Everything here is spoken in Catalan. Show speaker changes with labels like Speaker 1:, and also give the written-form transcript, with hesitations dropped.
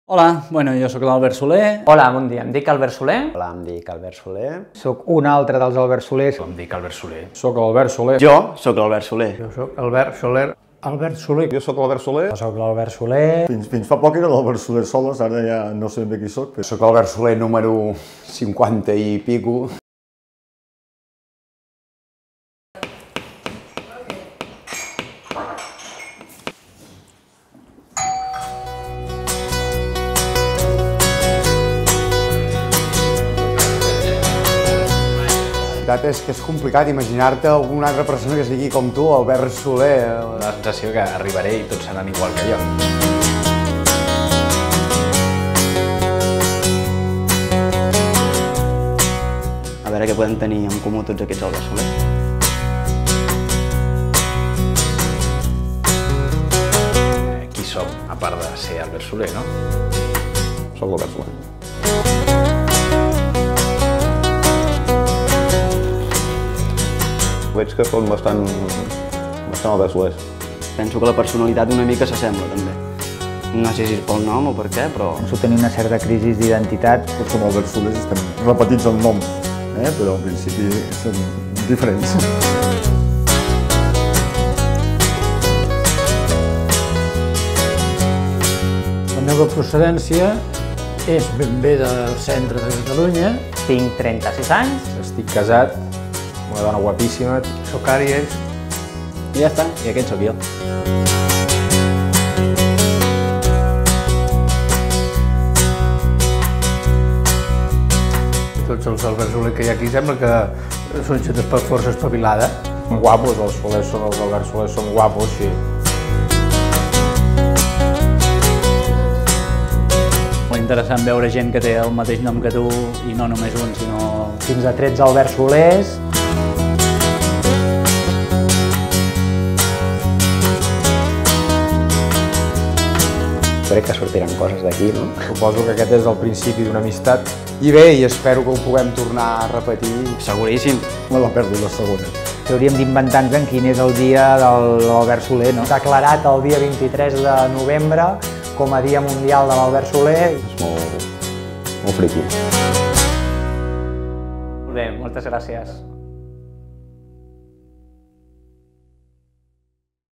Speaker 1: Hola, jo sóc l'Albert Soler.
Speaker 2: Hola, bon dia, em dic Albert Soler.
Speaker 3: Hola, em dic Albert Soler.
Speaker 2: Soc un altre dels Albert Solers.
Speaker 4: Em dic Albert Soler.
Speaker 1: Soc l'Albert Soler.
Speaker 3: Jo sóc l'Albert Soler.
Speaker 2: Jo soc Albert Soler. Albert Soler.
Speaker 5: Jo sóc l'Albert Soler.
Speaker 2: Jo soc l'Albert Soler.
Speaker 5: Fins fa poc era l'Albert Soler soles, ara ja no sé ben qui soc.
Speaker 3: Soc l'Albert Soler número 50 i pico. La veritat és que és complicat imaginar-te alguna altra persona que sigui com tu, Albert Soler.
Speaker 4: La sensació que arribaré i tots seran igual que jo.
Speaker 3: A veure què podem tenir en comú tots aquests Albert Soler.
Speaker 4: Qui som, a part de ser Albert Soler, no?
Speaker 5: Soc l'Albert Soler. Veig que són bastant Albert Solers.
Speaker 3: Penso que la personalitat una mica s'assembla, també. No sé si és pel nom o per què, però...
Speaker 2: Penso tenir una certa crisi d'identitat.
Speaker 5: Tots som Albert Solers, estem repetits el nom, però al principi són diferents.
Speaker 6: La meva procedència és ben bé del centre de Catalunya.
Speaker 2: Tinc 36 anys.
Speaker 1: Estic casat, una dona guapíssima.
Speaker 6: Soc Àries.
Speaker 1: I ja està, i aquest sóc jo.
Speaker 6: Tots els Albert Soler que hi ha aquí sembla que són gent força espavilada.
Speaker 1: Guapos, els Solers són els Albert Soler, són guapos, sí. Molt interessant veure gent que té el mateix nom que tu, i no només un, sinó...
Speaker 2: Fins a 13 Albert Solers.
Speaker 3: Crec que sortiran coses d'aquí, no?
Speaker 1: Suposo que aquest és el principi d'una amistat. I bé, i espero que ho puguem tornar a repetir.
Speaker 3: Seguríssim.
Speaker 5: Me la perdo la segona.
Speaker 2: Hauríem d'inventar-nos en quin és el dia de l'Albert Soler, no? Declarat el dia 23 de novembre com a Dia Mundial de l'Albert Soler.
Speaker 5: És molt friqui.
Speaker 2: Molt bé, moltes gràcies.